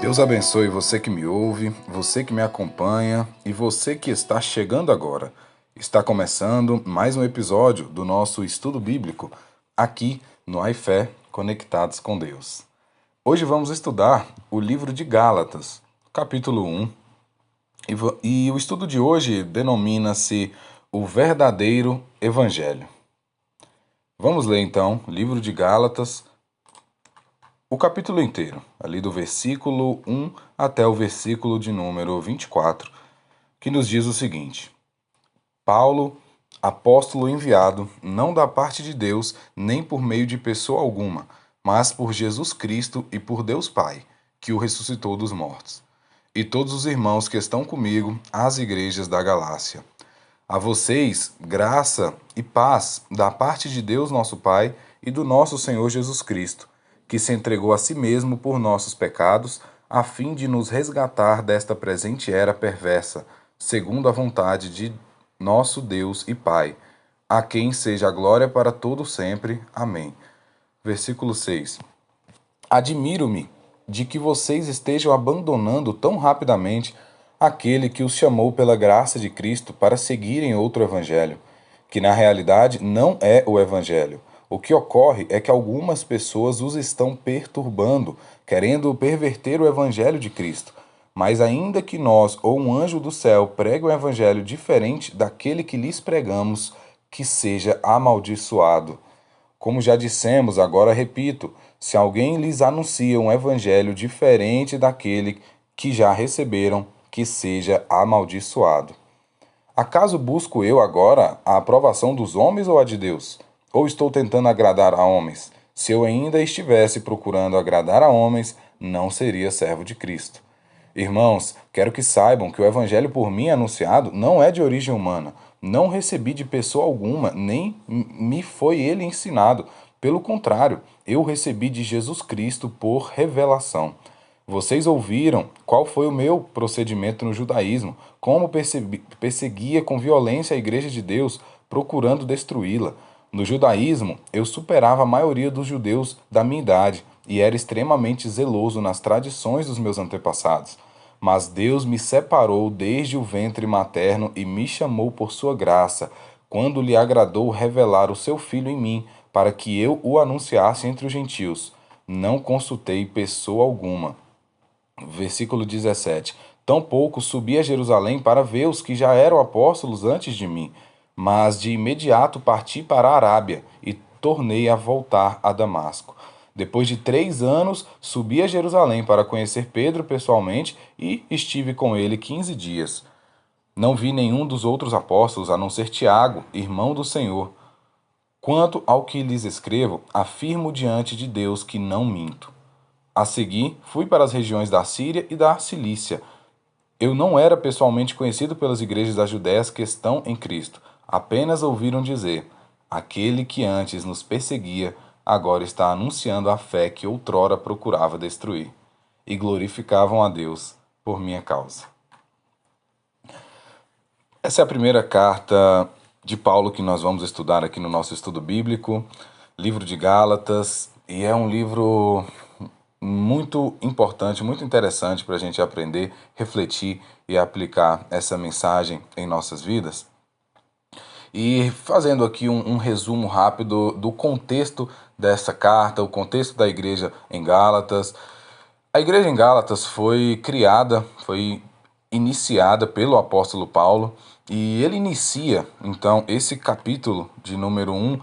Deus abençoe você que me ouve, você que me acompanha e você que está chegando agora. Está começando mais um episódio do nosso estudo bíblico aqui no iFé Conectados com Deus. Hoje vamos estudar o livro de Gálatas, capítulo 1, e o estudo de hoje denomina-se O Verdadeiro Evangelho. Vamos ler então o livro de Gálatas, o capítulo inteiro, ali do versículo 1 até o versículo de número 24, que nos diz o seguinte: Paulo, apóstolo enviado, não da parte de Deus, nem por meio de pessoa alguma, mas por Jesus Cristo e por Deus Pai, que o ressuscitou dos mortos. E todos os irmãos que estão comigo, às igrejas da Galácia. A vocês, graça e paz da parte de Deus nosso Pai e do nosso Senhor Jesus Cristo, que se entregou a si mesmo por nossos pecados, a fim de nos resgatar desta presente era perversa, segundo a vontade de nosso Deus e Pai, a quem seja a glória para todo sempre. Amém. Versículo 6. Admiro-me de que vocês estejam abandonando tão rapidamente aquele que os chamou pela graça de Cristo para seguirem outro evangelho, que na realidade não é o evangelho. O que ocorre é que algumas pessoas os estão perturbando, querendo perverter o evangelho de Cristo. Mas ainda que nós ou um anjo do céu pregue um evangelho diferente daquele que lhes pregamos, que seja amaldiçoado. Como já dissemos, agora repito, se alguém lhes anuncia um evangelho diferente daquele que já receberam, que seja amaldiçoado. Acaso busco eu agora a aprovação dos homens ou a de Deus? Ou estou tentando agradar a homens? Se eu ainda estivesse procurando agradar a homens, não seria servo de Cristo. Irmãos, quero que saibam que o evangelho por mim anunciado não é de origem humana. Não recebi de pessoa alguma, nem me foi ele ensinado. Pelo contrário, eu recebi de Jesus Cristo por revelação. Vocês ouviram qual foi o meu procedimento no judaísmo, como perseguia com violência a igreja de Deus, procurando destruí-la. No judaísmo, eu superava a maioria dos judeus da minha idade e era extremamente zeloso nas tradições dos meus antepassados. Mas Deus me separou desde o ventre materno e me chamou por sua graça, quando lhe agradou revelar o seu Filho em mim, para que eu o anunciasse entre os gentios. Não consultei pessoa alguma. Versículo 17. Tampouco subi a Jerusalém para ver os que já eram apóstolos antes de mim, mas de imediato parti para a Arábia e tornei a voltar a Damasco. Depois de 3 anos, subi a Jerusalém para conhecer Pedro pessoalmente e estive com ele 15 dias. Não vi nenhum dos outros apóstolos, a não ser Tiago, irmão do Senhor. Quanto ao que lhes escrevo, afirmo diante de Deus que não minto. A seguir, fui para as regiões da Síria e da Cilícia. Eu não era pessoalmente conhecido pelas igrejas das Judéias que estão em Cristo. Apenas ouviram dizer: aquele que antes nos perseguia, agora está anunciando a fé que outrora procurava destruir. E glorificavam a Deus por minha causa. Essa é a primeira carta de Paulo que nós vamos estudar aqui no nosso estudo bíblico, livro de Gálatas, e é um livro muito importante, muito interessante para a gente aprender, refletir e aplicar essa mensagem em nossas vidas. E fazendo aqui um resumo rápido do contexto dessa carta, o contexto da igreja em Gálatas. A igreja em Gálatas foi criada, foi iniciada pelo apóstolo Paulo, e ele inicia, então, esse capítulo de número 1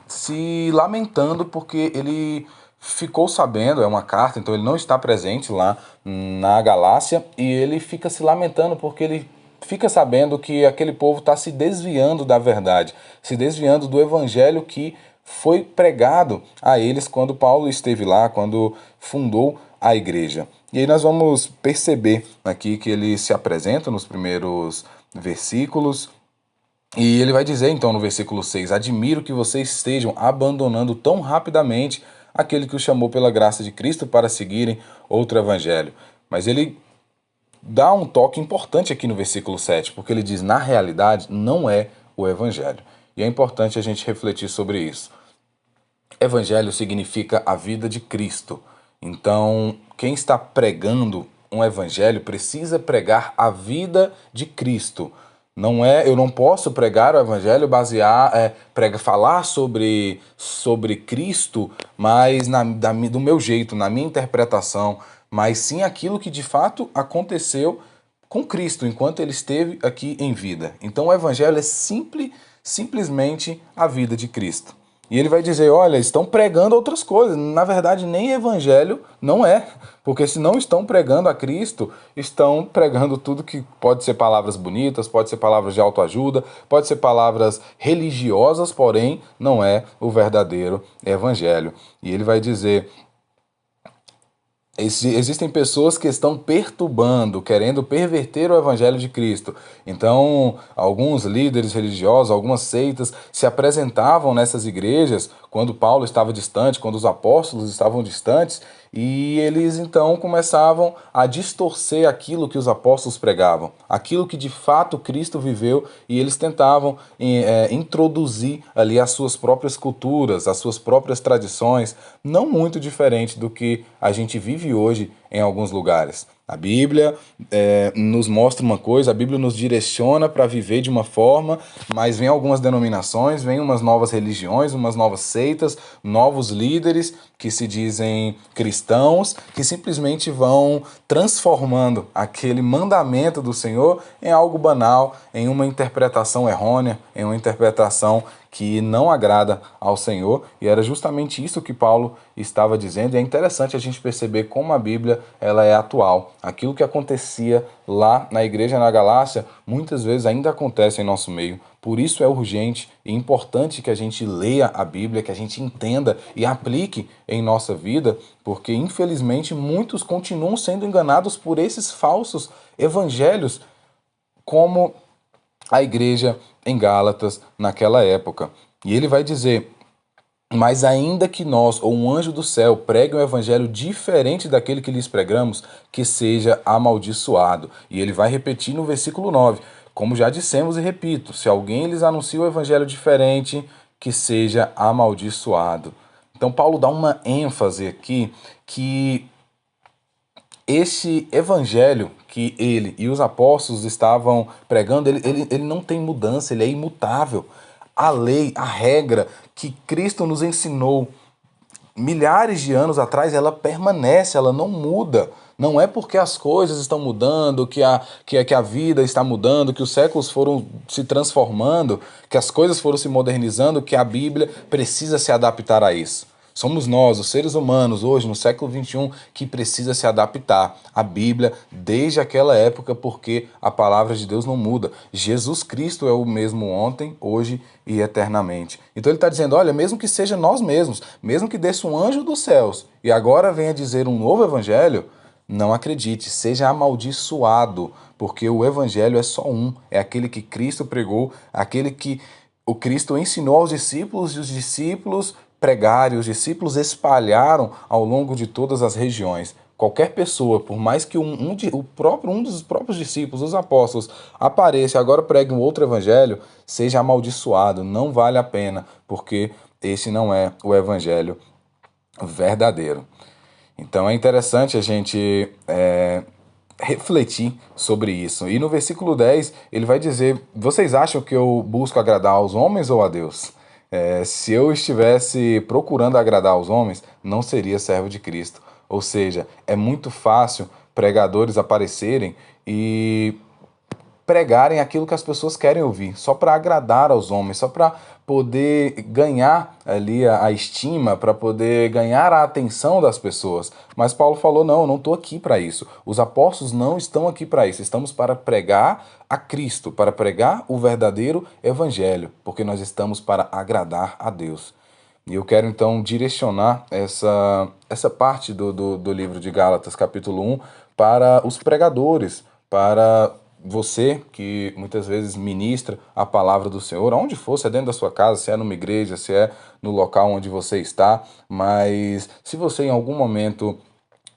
se lamentando porque ele ficou sabendo, é uma carta, então ele não está presente lá na Galácia, e ele fica se lamentando porque ele fica sabendo que aquele povo está se desviando da verdade, se desviando do evangelho que foi pregado a eles quando Paulo esteve lá, quando fundou a igreja. E aí nós vamos perceber aqui que ele se apresenta nos primeiros versículos, e ele vai dizer então no versículo 6: admiro que vocês estejam abandonando tão rapidamente aquele que os chamou pela graça de Cristo para seguirem outro evangelho. Mas ele dá um toque importante aqui no versículo 7, porque ele diz: na realidade não é o evangelho. E é importante a gente refletir sobre isso. Evangelho significa a vida de Cristo. Então, quem está pregando um evangelho precisa pregar a vida de Cristo. Não é, eu não posso pregar o evangelho falar sobre Cristo, mas do meu jeito, na minha interpretação, mas sim aquilo que de fato aconteceu com Cristo enquanto ele esteve aqui em vida. Então o evangelho é simplesmente a vida de Cristo. E ele vai dizer, olha, estão pregando outras coisas. Na verdade, nem evangelho não é. Porque se não estão pregando a Cristo, estão pregando tudo que pode ser palavras bonitas, pode ser palavras de autoajuda, pode ser palavras religiosas, porém não é o verdadeiro evangelho. E ele vai dizer, existem pessoas que estão perturbando, querendo perverter o evangelho de Cristo. Então, alguns líderes religiosos, algumas seitas se apresentavam nessas igrejas quando Paulo estava distante, quando os apóstolos estavam distantes, e eles então começavam a distorcer aquilo que os apóstolos pregavam, aquilo que de fato Cristo viveu, e eles tentavam introduzir ali as suas próprias culturas, as suas próprias tradições, não muito diferente do que a gente vive hoje em alguns lugares. A Bíblia nos mostra uma coisa, a Bíblia nos direciona para viver de uma forma, mas vem algumas denominações, vem umas novas religiões, umas novas seitas, novos líderes que se dizem cristãos, que simplesmente vão transformando aquele mandamento do Senhor em algo banal, em uma interpretação errônea, em uma interpretação que não agrada ao Senhor, e era justamente isso que Paulo estava dizendo. E é interessante a gente perceber como a Bíblia ela é atual. Aquilo que acontecia lá na igreja na Galácia, muitas vezes ainda acontece em nosso meio. Por isso é urgente e importante que a gente leia a Bíblia, que a gente entenda e aplique em nossa vida, porque infelizmente muitos continuam sendo enganados por esses falsos evangelhos, como a igreja em Gálatas naquela época. E ele vai dizer, mas ainda que nós, ou um anjo do céu, pregue um evangelho diferente daquele que lhes pregamos, que seja amaldiçoado. E ele vai repetir no versículo 9, como já dissemos e repito, se alguém lhes anuncia um evangelho diferente, que seja amaldiçoado. Então Paulo dá uma ênfase aqui que esse evangelho que ele e os apóstolos estavam pregando, ele não tem mudança, ele é imutável. A lei, a regra que Cristo nos ensinou milhares de anos atrás, ela permanece, ela não muda. Não é porque as coisas estão mudando, que a vida está mudando, que os séculos foram se transformando, que as coisas foram se modernizando, que a Bíblia precisa se adaptar a isso. Somos nós, os seres humanos, hoje, no século XXI, que precisa se adaptar à Bíblia desde aquela época, porque a palavra de Deus não muda. Jesus Cristo é o mesmo ontem, hoje e eternamente. Então ele está dizendo, olha, mesmo que seja nós mesmos, mesmo que desça um anjo dos céus e agora venha dizer um novo evangelho, não acredite, seja amaldiçoado, porque o evangelho é só um, é aquele que Cristo pregou, aquele que o Cristo ensinou aos discípulos e os discípulos pregaram, os discípulos espalharam ao longo de todas as regiões. Qualquer pessoa, por mais que um dos próprios discípulos, os apóstolos, apareça e agora pregue um outro evangelho, seja amaldiçoado, não vale a pena, porque esse não é o evangelho verdadeiro. Então é interessante a gente refletir sobre isso. E no versículo 10, ele vai dizer, vocês acham que eu busco agradar aos homens ou a Deus? Se eu estivesse procurando agradar aos homens, não seria servo de Cristo. Ou seja, é muito fácil pregadores aparecerem e pregarem aquilo que as pessoas querem ouvir, só para agradar aos homens, só para poder ganhar ali a estima, para poder ganhar a atenção das pessoas. Mas Paulo falou, não, eu não estou aqui para isso. Os apóstolos não estão aqui para isso. Estamos para pregar a Cristo, para pregar o verdadeiro evangelho, porque nós estamos para agradar a Deus. E eu quero então direcionar essa parte do livro de Gálatas, capítulo 1, para os pregadores, para você que muitas vezes ministra a palavra do Senhor, aonde for, se é dentro da sua casa, se é numa igreja, se é no local onde você está, mas se você em algum momento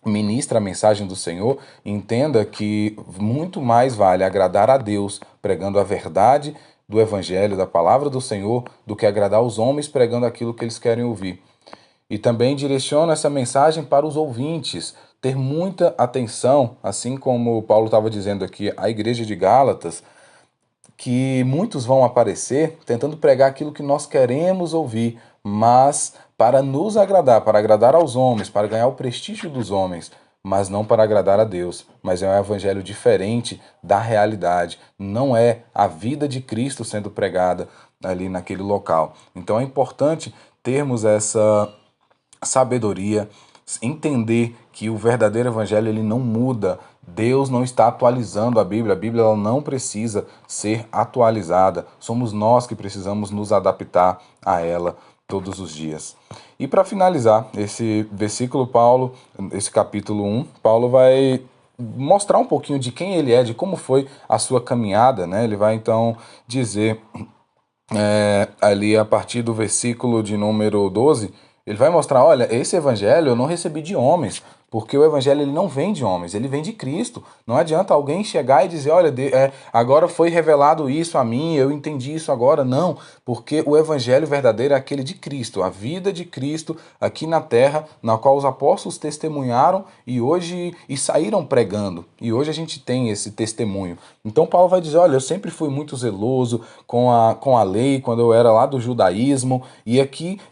ministra a mensagem do Senhor, entenda que muito mais vale agradar a Deus pregando a verdade do Evangelho, da palavra do Senhor, do que agradar os homens pregando aquilo que eles querem ouvir. E também direciono essa mensagem para os ouvintes, ter muita atenção, assim como Paulo estava dizendo aqui, à igreja de Gálatas, que muitos vão aparecer tentando pregar aquilo que nós queremos ouvir, mas para nos agradar, para agradar aos homens, para ganhar o prestígio dos homens, mas não para agradar a Deus. Mas é um evangelho diferente da realidade. Não é a vida de Cristo sendo pregada ali naquele local. Então é importante termos essa sabedoria, entender que o verdadeiro evangelho ele não muda. Deus não está atualizando a Bíblia ela não precisa ser atualizada. Somos nós que precisamos nos adaptar a ela todos os dias. E para finalizar esse versículo, esse capítulo 1, Paulo vai mostrar um pouquinho de quem ele é, de como foi a sua caminhada, né? Ele vai então dizer ali a partir do versículo de número 12, ele vai mostrar, olha, esse evangelho eu não recebi de homens, porque o evangelho ele não vem de homens, ele vem de Cristo. Não adianta alguém chegar e dizer, olha, agora foi revelado isso a mim, eu entendi isso agora. Não, porque o evangelho verdadeiro é aquele de Cristo, a vida de Cristo aqui na terra, na qual os apóstolos testemunharam e saíram pregando. E hoje a gente tem esse testemunho. Então Paulo vai dizer, olha, eu sempre fui muito zeloso com a lei, quando eu era lá do judaísmo,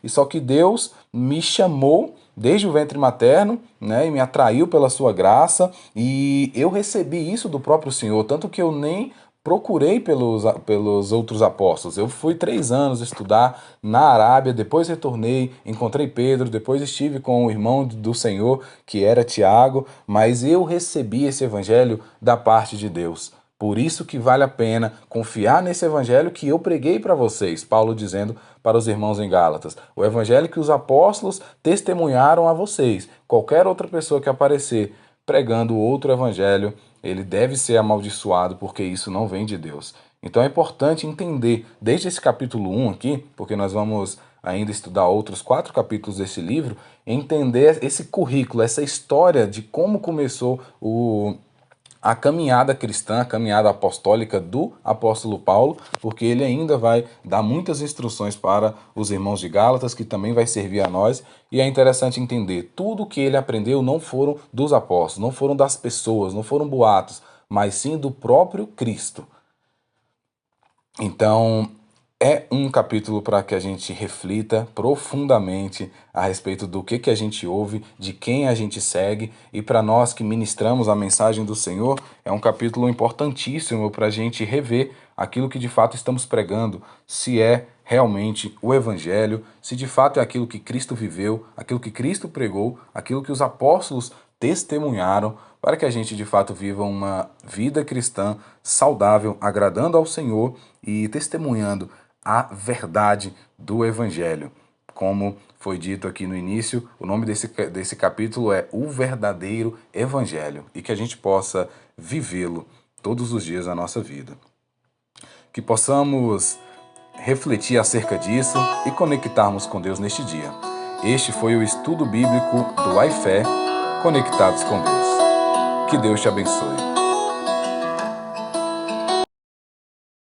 só que Deus me chamou desde o ventre materno, né, e me atraiu pela sua graça, e eu recebi isso do próprio Senhor, tanto que eu nem procurei pelos outros apóstolos. Eu fui 3 anos estudar na Arábia, depois retornei, encontrei Pedro, depois estive com o irmão do Senhor, que era Tiago, mas eu recebi esse evangelho da parte de Deus. Por isso que vale a pena confiar nesse evangelho que eu preguei para vocês, Paulo dizendo para os irmãos em Gálatas. O evangelho que os apóstolos testemunharam a vocês. Qualquer outra pessoa que aparecer pregando outro evangelho, ele deve ser amaldiçoado, porque isso não vem de Deus. Então é importante entender, desde esse capítulo 1 aqui, porque nós vamos ainda estudar outros 4 capítulos desse livro, entender esse currículo, essa história de como começou a caminhada cristã, a caminhada apostólica do apóstolo Paulo, porque ele ainda vai dar muitas instruções para os irmãos de Gálatas, que também vai servir a nós, e é interessante entender, tudo que ele aprendeu não foram dos apóstolos, não foram das pessoas, não foram boatos, mas sim do próprio Cristo. Então, é um capítulo para que a gente reflita profundamente a respeito do que a gente ouve, de quem a gente segue, e para nós que ministramos a mensagem do Senhor, é um capítulo importantíssimo para a gente rever aquilo que de fato estamos pregando, se é realmente o Evangelho, se de fato é aquilo que Cristo viveu, aquilo que Cristo pregou, aquilo que os apóstolos testemunharam, para que a gente de fato viva uma vida cristã saudável, agradando ao Senhor e testemunhando a verdade do Evangelho. Como foi dito aqui no início, o nome desse capítulo é O Verdadeiro Evangelho, e que a gente possa vivê-lo todos os dias da nossa vida. Que possamos refletir acerca disso e conectarmos com Deus neste dia. Este foi o estudo bíblico do iFé, Conectados com Deus. Que Deus te abençoe.